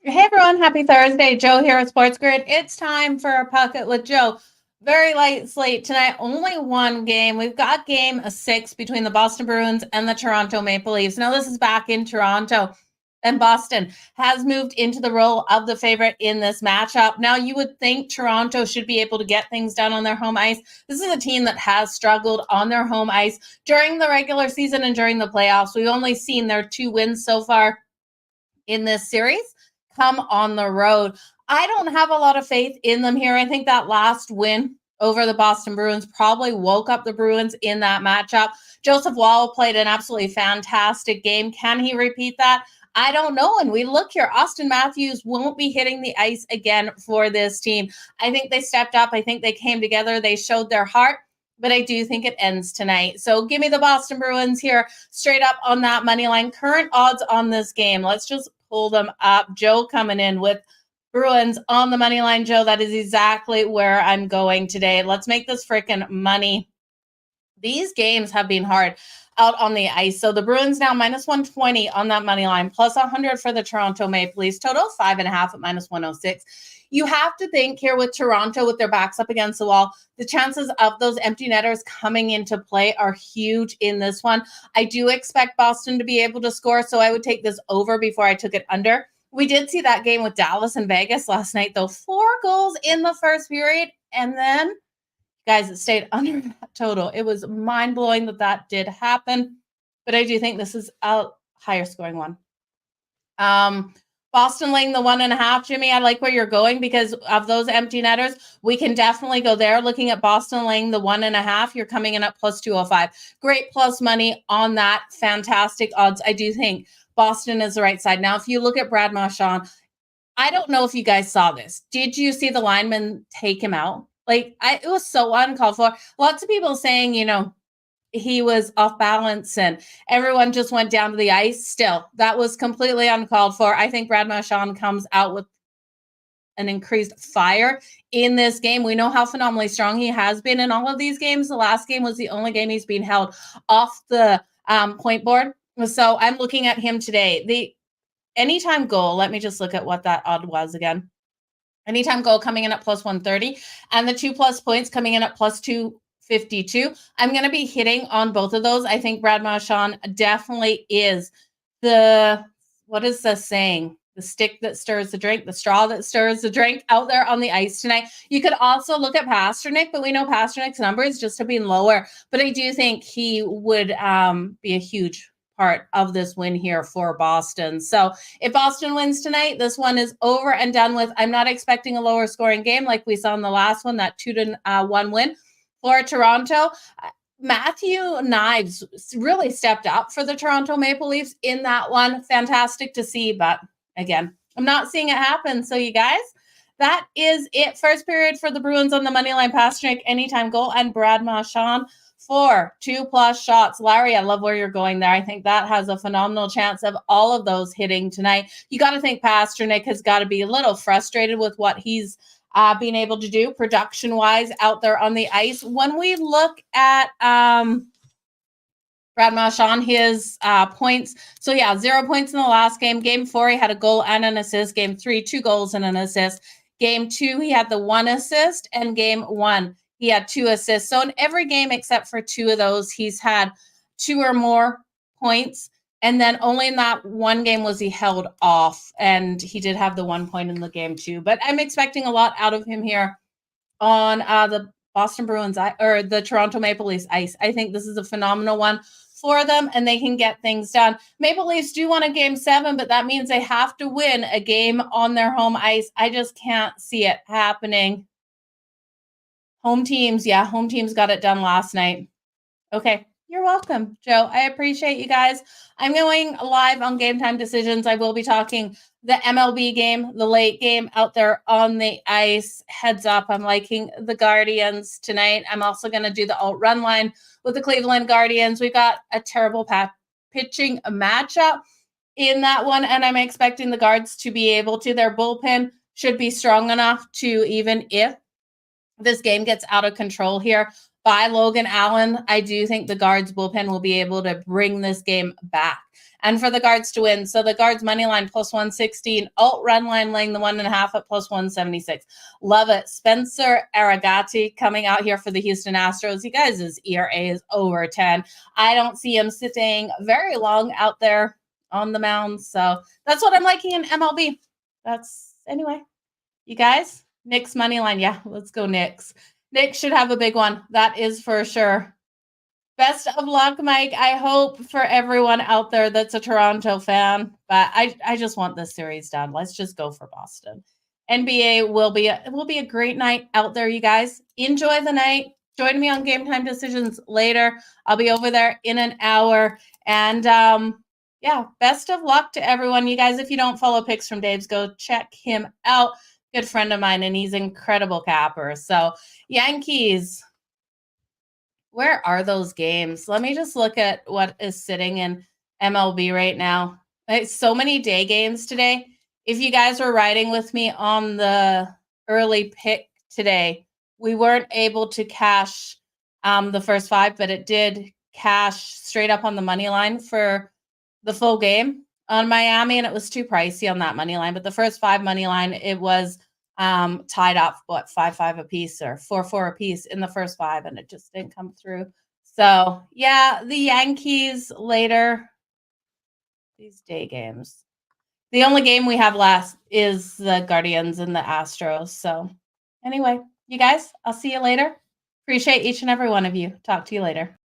Hey everyone, happy Thursday. Jo here at SportsGrid. It's time for a Pocket with Jo. Very light slate tonight, only one game. We've got game 6 between the Boston Bruins and the Toronto Maple Leafs. Now, this is back in Toronto, and Boston has moved into the role of the favorite in this matchup. Now, you would think Toronto should be able to get things done on their home ice. This is a team that has struggled on their home ice during the regular season and during the playoffs. We've only seen their 2 wins so far in this series come on the road. I don't have a lot of faith in them here. I think that last win over the Boston Bruins probably woke up the Bruins in that matchup. Joseph Woll played an absolutely fantastic game. Can he repeat that? I don't know. And we look here, Austin Matthews won't be hitting the ice again for this team. I think they stepped up. I think they came together. They showed their heart. But I do think it ends tonight. So give me the Boston Bruins here straight up on that money line. Current odds on this game. Let's just pull them up. Jo coming in with Bruins on the money line. Jo, that is exactly where I'm going today. Let's make this freaking money. These games have been hard out on the ice. So the Bruins now minus 120 on that money line, plus 100 for the Toronto Maple Leafs. Total 5.5 at minus 106. You have to think here with Toronto, with their backs up against the wall, the chances of those empty netters coming into play are huge in this one. I do expect Boston to be able to score, so I would take this over before I took it under. We did see that game with Dallas and Vegas last night, though. 4 goals in the first period, and then guys, it stayed under that total. It was mind-blowing that did happen, but I do think this is a higher scoring one. Boston laying the 1.5, Jimmy. I like where you're going because of those empty netters. We can definitely go there. Looking at Boston laying the 1.5, you're coming in at plus 205. Great plus money on that. Fantastic odds. I do think Boston is the right side. Now, if you look at Brad Marchand, I don't know if you guys saw this. Did you see the lineman take him out? It was so uncalled for. Lots of people saying, he was off balance and everyone just went down to the ice. Still, that was completely uncalled for. I think Brad Marchand comes out with an increased fire in this game. We know how phenomenally strong he has been in all of these games. The last game was the only game he's been held off the point board. So I'm looking at him today. The anytime goal, let me just look at what that odd was again. Anytime goal coming in at plus 130 and the 2+ points coming in at plus 252. I'm going to be hitting on both of those. I think Brad Marchand definitely is what is the saying? The stick that stirs the drink, the straw that stirs the drink out there on the ice tonight. You could also look at Pastrnak, but we know Pastrnak's numbers just have been lower. But I do think he would be a huge part of this win here for Boston. So if Boston wins tonight, this one is over and done with. I'm not expecting a lower scoring game like we saw in the last one, that 2-1 win for Toronto. Matthew Knives really stepped up for the Toronto Maple Leafs in that one. Fantastic to see, but again, I'm not seeing it happen. So you guys, that is it. First period for the Bruins on the money line. Pastrnak, anytime goal, and Brad Marchand for 2+ shots. Larry, I love where you're going there. I think that has a phenomenal chance of all of those hitting tonight. You got to think Pastrnak has got to be a little frustrated with what he's being able to do production-wise out there on the ice. When we look at Brad Marchand, his points. So, 0 points in the last game. Game 4, he had a goal and an assist. Game 3, 2 goals and an assist. Game 2, he had the 1 assist. And Game 1, he had 2 assists. So in every game except for 2 of those, he's had 2 or more points. And then only in that one game was he held off. And he did have the 1 point in the game too. But I'm expecting a lot out of him here on the Boston Bruins or the Toronto Maple Leafs ice. I think this is a phenomenal one for them and they can get things done. Maple Leafs do want a game 7, but that means they have to win a game on their home ice. I just can't see it happening. Home teams got it done last night. Okay, you're welcome, Jo. I appreciate you guys. I'm going live on Game Time Decisions. I will be talking the MLB game, the late game out there on the ice. Heads up, I'm liking the Guardians tonight. I'm also going to do the alt run line with the Cleveland Guardians. We got a terrible pitching matchup in that one, and I'm expecting the Guards to be able to. Their bullpen should be strong enough to, even if this game gets out of control here, by Logan Allen. I do think the Guards bullpen will be able to bring this game back. And for the Guards to win, so the Guards money line plus 116, alt run line laying the 1.5 at plus 176. Love it. Spencer Aragati coming out here for the Houston Astros. You guys, his ERA is over 10. I don't see him sitting very long out there on the mound. So that's what I'm liking in MLB. Anyway, you guys, Knicks money line. Yeah, let's go Knicks. Knicks should have a big one. That is for sure. Best of luck, Mike. I hope for everyone out there that's a Toronto fan, but I just want this series done. Let's just go for Boston. NBA will be a great night out there, you guys. Enjoy the night. Join me on Game Time Decisions later. I'll be over there in an hour. And yeah, best of luck to everyone. You guys, if you don't follow Picks from Dave's, go check him out. Good friend of mine, and he's incredible capper. So Yankees. Where are those games? Let me just look at what is sitting in MLB right now. So many day games today. If you guys were riding with me on the early pick today, we weren't able to cash the first 5, but it did cash straight up on the money line for the full game on Miami, and it was too pricey on that money line. But the first 5 money line, it was tied up 5-5 apiece or 4-4 apiece in the first 5, and it just didn't come through. So yeah, the Yankees later. These day games. The only game we have last is the Guardians and the Astros. So anyway, you guys, I'll see you later. Appreciate each and every one of you. Talk to you later.